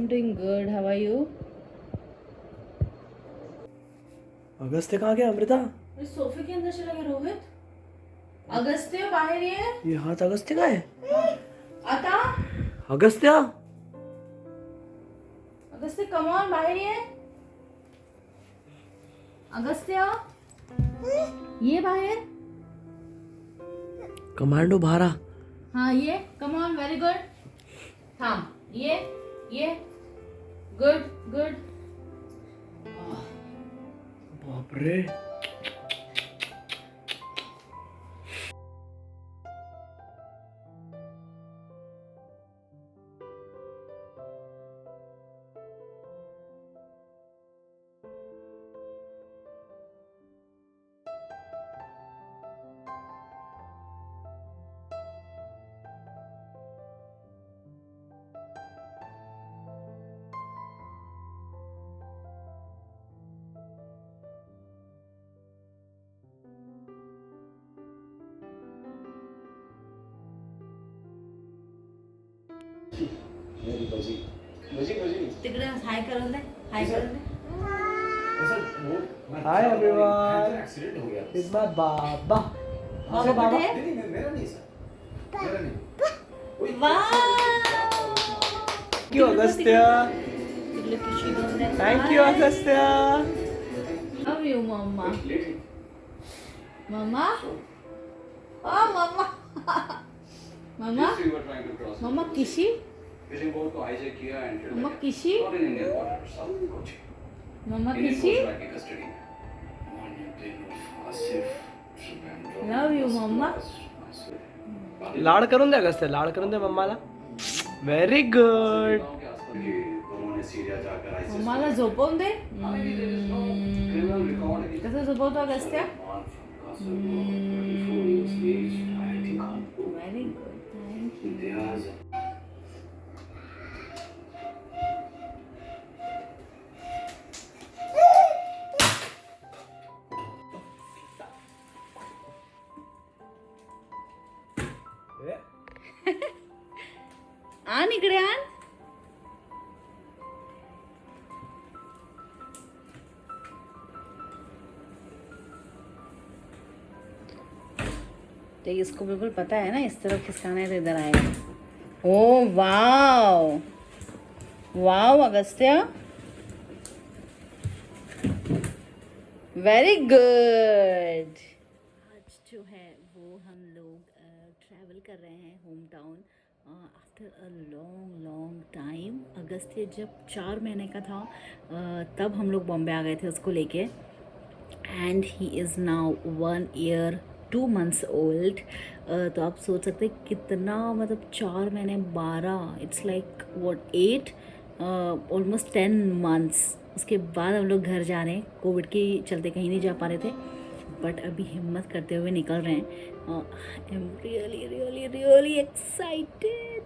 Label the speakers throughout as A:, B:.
A: I'm doing good. How are you?
B: Agastya कहाँ गया अमृता?
A: इस सोफे के अंदर चला गया रोहित. अगस्त्य बाहर ये.
B: ये हाथ अगस्त्य का है?
A: आता.
B: अगस्त्य
A: अगस्त्य come on बाहर ये. अगस्त्य. ये बाहर.
B: कमांडो बाहर आ.
A: हाँ ये. Come on very good. थाम. ये. Good good.
B: बाप रे.
A: तिकडे हाय करून दे. हाय करून दे.
B: Hi everyone. It's my Baba.
A: बाबा कुठे आहे? वाव.
B: Thank you Agastya.
A: तिकडे पिशवी घेऊन दे.
B: Thank you Agastya.
A: Love you mamma. Mamma. Oh mamma. Mamma. Mamma किशी. Mamma किशी. Mamma किशी. Love you मम्मा.
B: लाड करून दे अगस्त्य. लाड करून दे मम्माला. Very good.
A: मम्माला झोपवून दे. कसं झोपवतो Agastya? Very good. Thank you. आण इकडे आण. तो इसको बिल्कुल पता है ना इस तरफ खिसकाना है तो इधर आएगा. Oh wow. Wow Agastya. Very good. आज जो है वो हम लोग ट्रैवल कर रहे हैं home town after a long time. Agastya जब 4 महीने का था तब हम लोग बॉम्बे आ गए थे उसको लेके. And he is now 1 year 2 months old. तो आप सोच सकते हैं कितना, मतलब 4 महीने 12, it's like what 8 almost 10 months. उसके बाद हम लोग घर जा रहे हैं. कोविड के चलते कहीं नहीं जा पा रहे थे, बट अभी हिम्मत करते हुए निकल रहे हैं. I am really excited.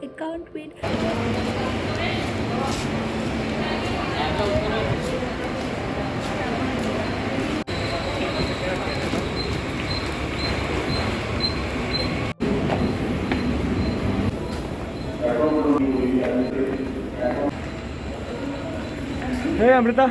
A: I can't wait.
B: Hey Amrita.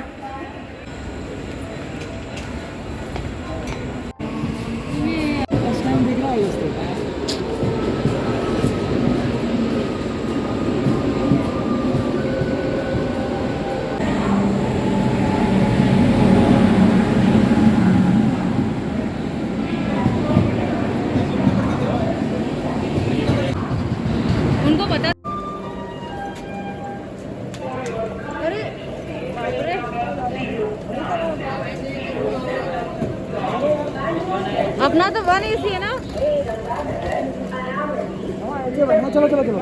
A: उनको पता. अरे बापरे. अपना तो 1 AC है ना.
B: चलो चलो चलो.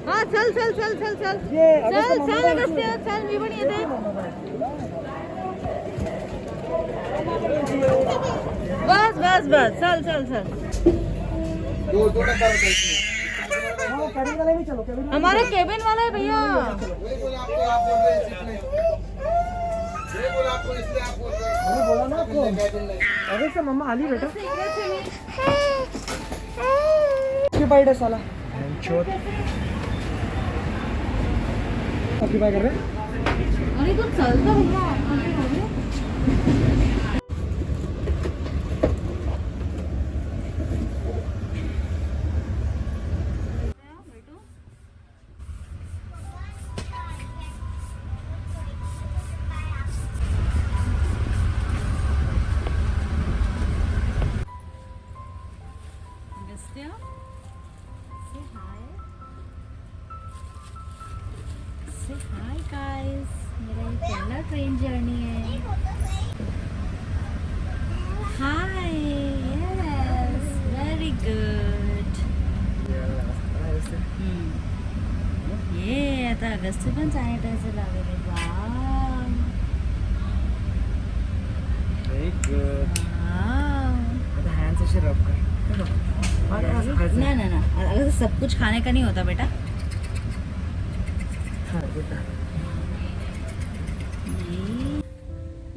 A: हाँ चल चल चल चल चल चल चल अगस्त्य चल. मी पण येते. बस बस बस चल चल चल. हमारा केबिन वाला है भैया.
B: बोला ना आपको. अरे से मम्मा आली बेटा. ऑक्यूपाइड है साला चोर ऑक्यूपाई कर रहे हैं
A: अरे तो चलता भैया हाय गाइस, मेरा ये पहला ट्रेन जर्नी है। हाय, यस, वेरी गुड। ये आता अगस्त पण सॅनिटायझर लावलेले वाव
B: वेरी गुड
A: वाव
B: आता हैंड्स ऐसे रब कर
A: ना ना ना, अगर सब कुछ खाने का नहीं होता बेटा।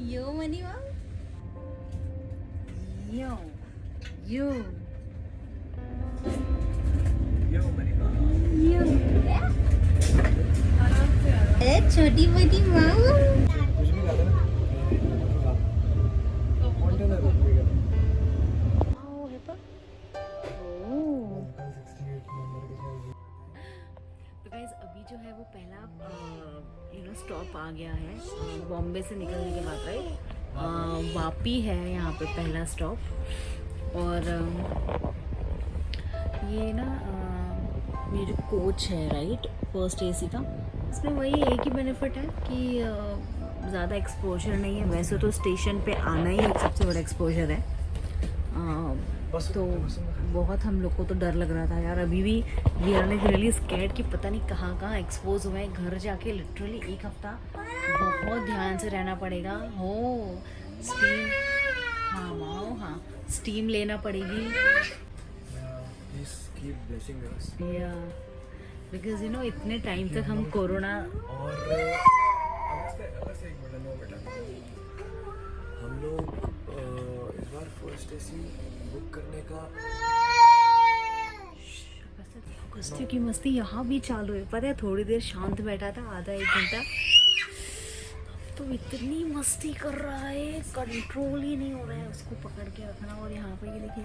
A: यो मनी वा यो यो यो ए छोटी मोटी माँ
B: कुछ भी ला देना कंटेनर
A: तो गाइस अभी जो है वो पहला स्टॉप आ गया है बॉम्बे से निकलने के बाद, राइट। वापी है यहाँ पे पहला स्टॉप। और ये ना ये जो कोच है, राइट, फर्स्ट एसी का, इसमें वही एक ही बेनिफिट है कि ज़्यादा एक्सपोजर नहीं है। वैसे तो स्टेशन पे आना ही एक सबसे बड़ा एक्सपोजर है। तो बहुत हम लोग को तो डर लग रहा था यार। अभी भी we are like really scared कि पता नहीं कहाँ कहाँ एक्सपोज हुए हैं। घर जाके लिटरली एक हफ्ता बहुत ध्यान से रहना पड़ेगा। हो स्टीम, हाँ वाओ, हाँ स्टीम लेना पड़ेगी बिकॉज यू नो इतने टाइम तक हम कोरोना
B: और हम लोग इस बार फर्स्ट एसी बुक करने का
A: अगस्त्य की मस्ती यहाँ भी चालू है। पता है थोड़ी देर शांत बैठा था, आधा एक घंटा, तो इतनी मस्ती कर रहा है, कंट्रोल ही नहीं हो रहा है उसको पकड़ के रखना। और यहाँ पे ये देखिए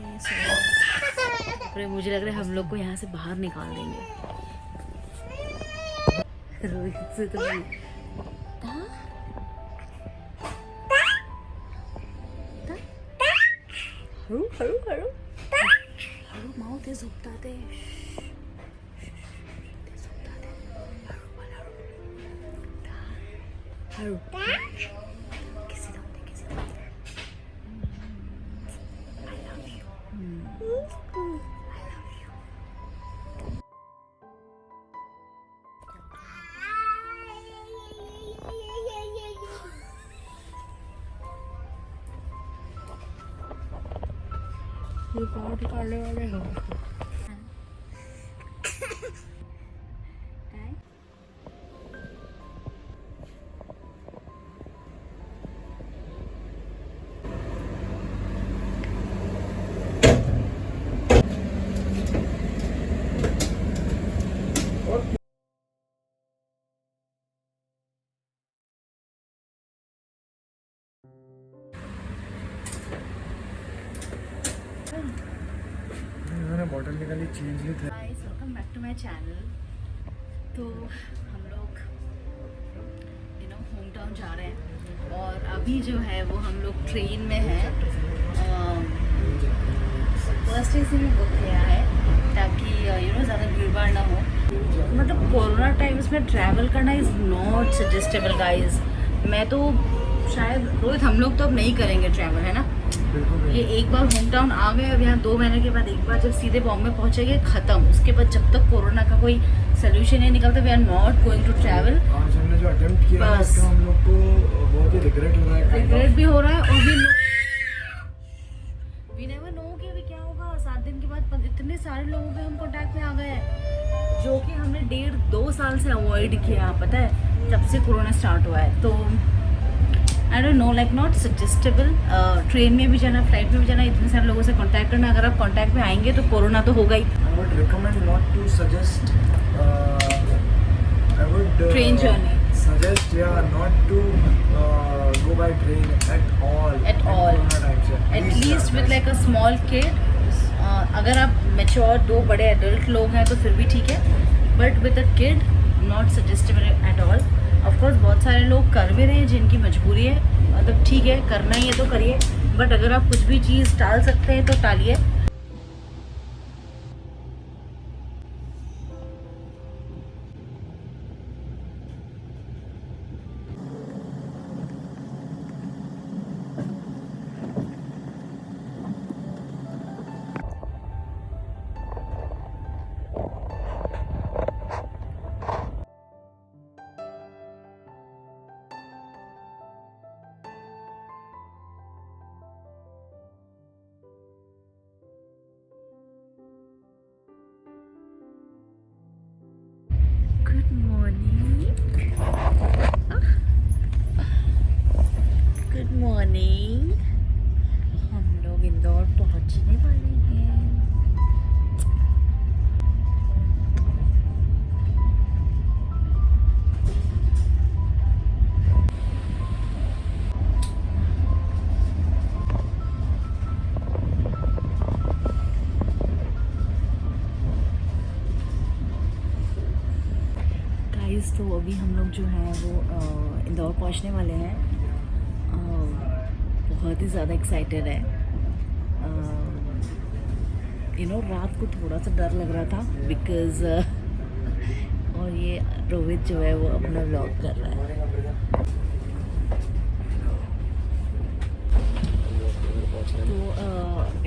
A: अरे मुझे लग रहा है हम लोग को यहाँ से बाहर निकाल देंगे। रोहित से तो हळू हळू हळू हळू माऊ ते झोपतात ते हळू किसी जाऊ दे किसी जाऊ दे। I love you. I love you. ये पार्टी करने वाले हो
B: बॉटल निकाली चेंज नहीं था।
A: Guys welcome back to my channel. तो हम लोग होम टाउन जा रहे हैं और अभी जो है वो हम लोग ट्रेन में हैं। फर्स्ट एसी में बुक किया है ताकि ज़्यादा भीड़ भाड़ ना हो। मतलब कोरोना टाइम्स में ट्रैवल करना इज़ नॉट सजेस्टेबल गाइस। मैं तो शायद रोहित हम लोग तो अब नहीं करेंगे ट्रैवल, है ना। ये एक बार होम टाउन आ गए, अब यहाँ 2 महीने के बाद एक बार जब सीधे बॉम्बे पहुँचेंगे ख़त्म। उसके बाद जब तक कोरोना का कोई सोल्यूशन नहीं निकलता we are not going to travel.
B: आज हमने जो अटेम्प्ट किया है उसका हम लोग को बहुत ही रिग्रेट हो रहा है।
A: रिग्रेट भी हो रहा है और वी नेवर नो कि अभी क्या होगा। 7 दिन के बाद इतने सारे लोगों के हम कॉन्टैक्ट में आ गए हैं जो कि हमने 1.5-2 साल से अवॉइड किया, पता है, जब से कोरोना स्टार्ट हुआ है। तो I don't know like not suggestible. Train में भी जाना, फ्लाइट में भी जाना, इतने सारे लोगों से कांटेक्ट करना, अगर आप कांटेक्ट में आएंगे तो कोरोना तो होगा ही।
C: I would recommend not to suggest. I would
A: Train journey.
C: suggest, yeah, not to go by train at all.
A: At all.
C: Corona times, yeah.
A: At
C: Please,
A: least with
C: guys.
A: like a small kid. अगर आप mature 2 बड़े adult लोग हैं तो फिर भी ठीक है, but with a kid not suggestible at all. Of course बहुत सारे लोग कर भी रहे हैं जिनकी मजबूरी है, मतलब ठीक है करना ही है तो करिए, बट अगर आप कुछ भी चीज़ टाल सकते हैं तो टालिए। Good morning, good morning. हम लोग इंदौर पहुंचने वाले हैं। गाइस तो अभी हम लोग जो हैं वो इंदौर पहुंचने वाले हैं। बहुत ही ज़्यादा एक्साइटेड है। रात को थोड़ा सा डर लग रहा था बिकॉज़ और ये रोहित जो है वो अपना व्लॉग कर रहा है। तो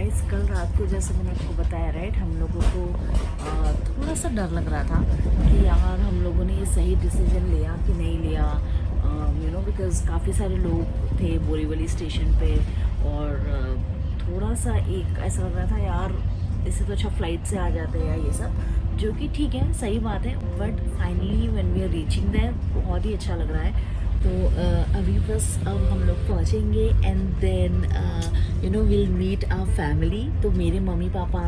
A: इस कल रात को जैसे मैंने आपको बताया राइट, हम लोगों को थोड़ा सा डर लग रहा था कि यार हम लोगों ने ये सही डिसीजन लिया कि नहीं लिया, बिकॉज़ काफ़ी सारे लोग थे बोरीवली स्टेशन पे और थोड़ा सा एक ऐसा लग रहा था यार इससे तो अच्छा फ्लाइट से आ जाते हैं या ये सब, जो कि ठीक है सही बात है, but finally when we are reaching there बहुत ही अच्छा लग रहा है। तो अभी बस अब हम लोग पहुँचेंगे and then will meet our family. तो मेरे मम्मी पापा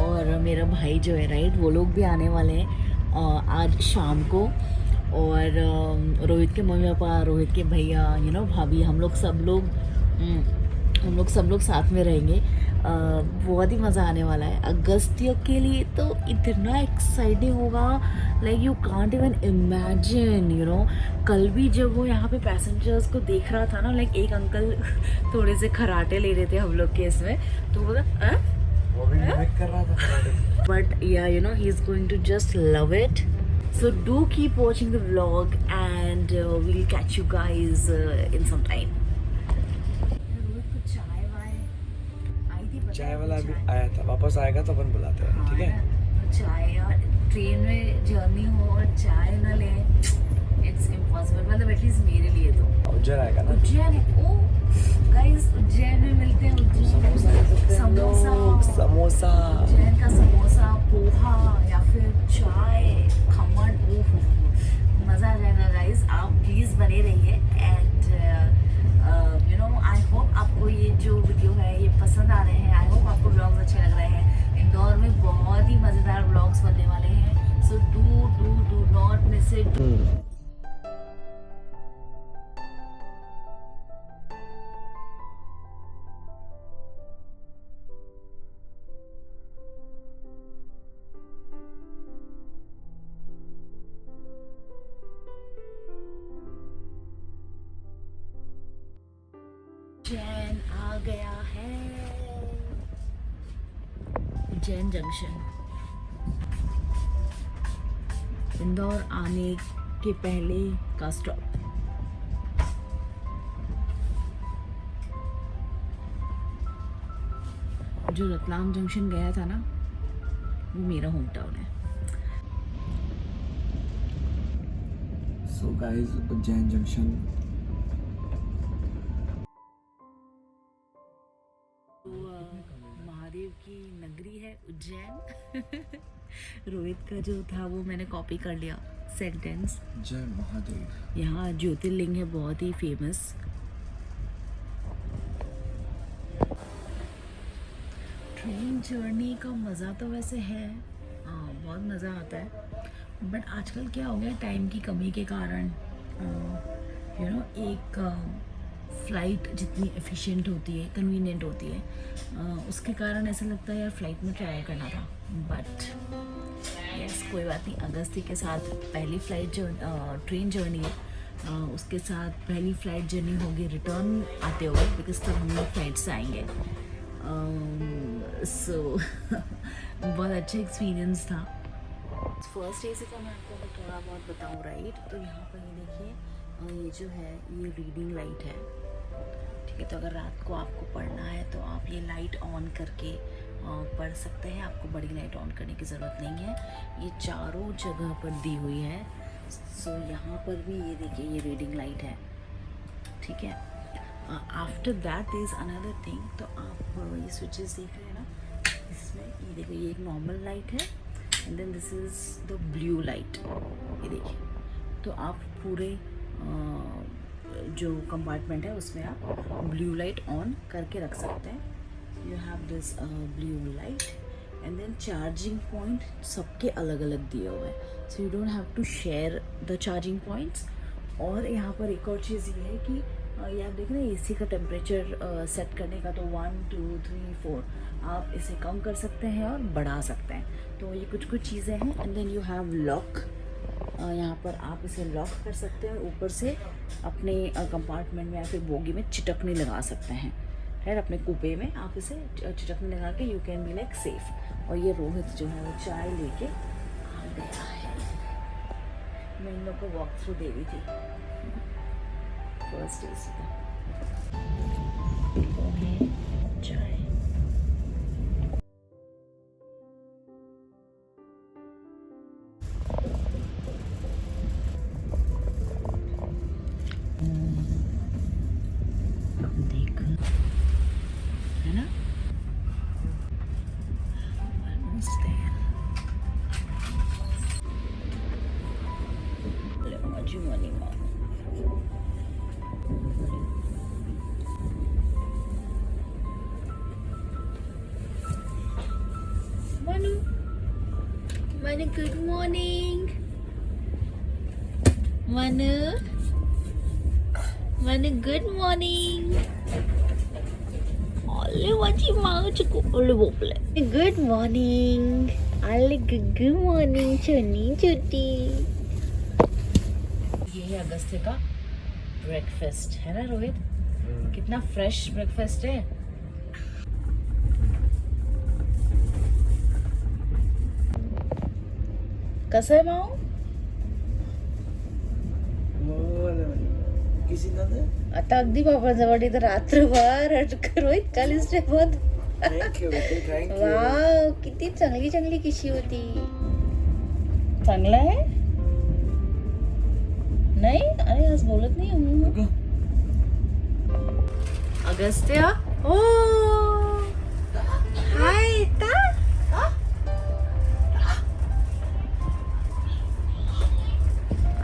A: और मेरा भाई जो है राइट वो लोग भी आने वाले हैं आज शाम को, और रोहित के मम्मी पापा, रोहित के भैया, भाभी, हम लोग सब लोग साथ में रहेंगे। बहुत ही मज़ा आने वाला है। अगस्त्य के लिए तो इतना एक्साइटिंग होगा, like you can't even imagine. कल भी जब वो यहाँ पे पैसेंजर्स को देख रहा था ना, लाइक एक अंकल थोड़े से खराटे ले रहे थे हम लोग के इसमें, तो बोला
C: वो भी mimic कर रहा था।
A: But yeah he is going to just love it. So do keep watching the vlog and we'll catch you guys in some time.
C: चाय वाला अभी आया था, वापस आएगा तो अपन बुलाते हैं, ठीक है?
A: चाय यार, ट्रेन में जर्नी हो और चाय न ले, इट्स इम्पॉसिबल, मतलब एटलीस्ट मेरे लिए तो।
C: उज्जैन आएगा ना?
A: उज्जैन है, ओ गाइस उज्जैन में मिलते हैं
C: समोसा,
A: उज्जैन का समोसा, पोहा या फिर चाय, खमण, ओह मज़ा आ जाएगा गाइस। आप प्लीज़ बने रहिए एंड आई होप आपको ये जो वीडियो है ये पसंद आ रहे हैं। आई होप आपको व्लॉग्स अच्छे लग रहे हैं। इंदौर में बहुत ही मज़ेदार व्लॉग्स बनने वाले हैं, so do not miss it. Ujjain आ गया है, उज्जैन जंक्शन। इंदौर आने के पहले का स्टॉप। जो रतलाम जंक्शन गया था ना, वो मेरा होम टाउन है।
C: So guys, Ujjain junction.
A: Mahadev की नगरी है उज्जैन। रोहित का जो था वो मैंने कॉपी कर लिया सेंटेंस।
C: जय महादेव।
A: यहाँ ज्योतिर्लिंग है बहुत ही फेमस, ट्रेन जर्नी का मज़ा तो वैसे है, बहुत मज़ा आता है, बट आजकल क्या हो गया, टाइम की कमी के कारण एक फ़्लाइट जितनी एफिशिएंट होती है, कन्वीनियंट होती है, उसके कारण ऐसा लगता है यार फ़्लाइट में ट्राई करना था। बट यस, कोई बात नहीं, अगस्ती के साथ पहली ट्रेन जर्नी है, उसके साथ पहली फ़्लाइट जर्नी होगी रिटर्न आते हुए, बिकॉज तब हम लोग फ्लाइट से आएंगे। सो बहुत अच्छा एक्सपीरियंस था। फर्स्ट ए सी का मैं आपको थोड़ा बहुत बताऊँ, राइट? तो यहाँ पर ये देखिए, ये जो है ये रीडिंग लाइट है, ठीक है? तो अगर रात को आपको पढ़ना है तो आप ये लाइट ऑन करके पढ़ सकते हैं, आपको बड़ी लाइट ऑन करने की ज़रूरत नहीं है। ये चारों जगह पर दी हुई है। सो यहाँ पर भी ये देखिए, ये रीडिंग लाइट है, ठीक है? After that is another thing. तो आप ये स्विचेस देख रहे हैं ना, इसमें ये देखो, ये एक नॉर्मल लाइट है and then this is the blue light, ये देखिए। तो आप पूरे जो कंपार्टमेंट है उसमें आप ब्लू लाइट ऑन करके रख सकते हैं। You have this blue light and then charging point सबके अलग अलग दिए हुए हैं, so you don't have to share the charging points. और यहाँ पर एक और चीज़ ये है कि ये आप देख रहे हैं एसी का टेम्परेचर सेट करने का, तो 1 2 3 4 आप इसे कम कर सकते हैं और बढ़ा सकते हैं। तो ये कुछ चीज़ें हैं। And then you have lock, यहाँ पर आप इसे लॉक कर सकते हैं और ऊपर से अपने कंपार्टमेंट में या फिर बोगी में चिटकनी लगा सकते हैं, है अपने कूपे में आप इसे चिटकनी लगा के you can be like safe. और ये रोहित जो है वो चाय लेके आ गया है, मैं इन लोग को वॉक थ्रू दे रही थी फर्स्ट एसी का। चाय देख, है ना? Almost there. Money, Mom. Manu, Manu, good morning. Manu, Manu, good morning. Oleh wajib mau cukup oleh bople. Good morning. Oleh good morning, Chuni Chuti. ये है अगस्त्य का ब्रेकफास्ट, है ना रोहित? कितना फ्रेश ब्रेकफास्ट है। कसं आहे माऊ? आता अगदी बाबाजवळ इथं रात्रभर रोहित कालीच बहुत वाव, किती चांगली चांगली किशी होती। चांगला आहे? नहीं, अरे आज बोलत नहीं हूँ। अगस्त्य, ओ हाय ता,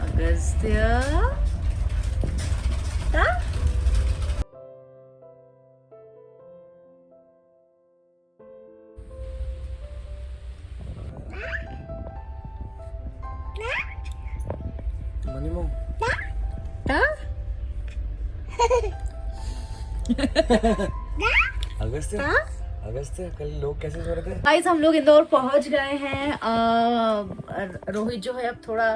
A: अगस्त्य ता,
C: मनी मॉम,
A: ता
C: अगस्त्य कल लोग कैसे सो रहे थे?
A: गाइस, हम लोग इंदौर पहुंच गए हैं। रोहित जो है अब थोड़ा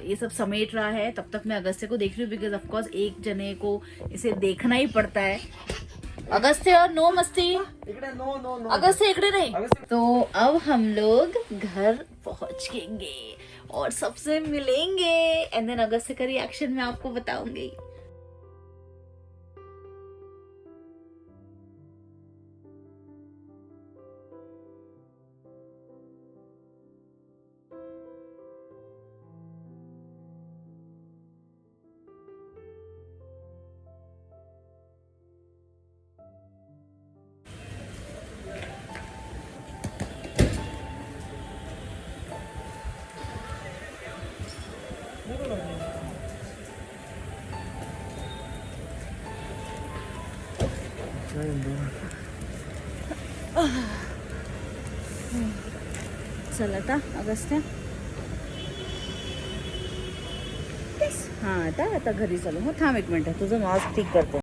A: ये सब समेट रहा है, तब तक मैं अगस्त्य को देख रही हूँ, बिकॉज ऑफ कोर्स एक जने को इसे देखना ही पड़ता है। अगस्त्य नो मस्ती,
C: नो नो नो,
A: अगस्त्य इकड़े नहीं। तो अब हम लोग घर पहुंचेंगे और सबसे मिलेंगे एंड देन अगस्त्य का रिएक्शन मैं आपको बताऊंगी। चल आता अगस्त्या. हां आता घरी चालू. हो थांब एक मिनटं तुझं मास्क ठीक करते.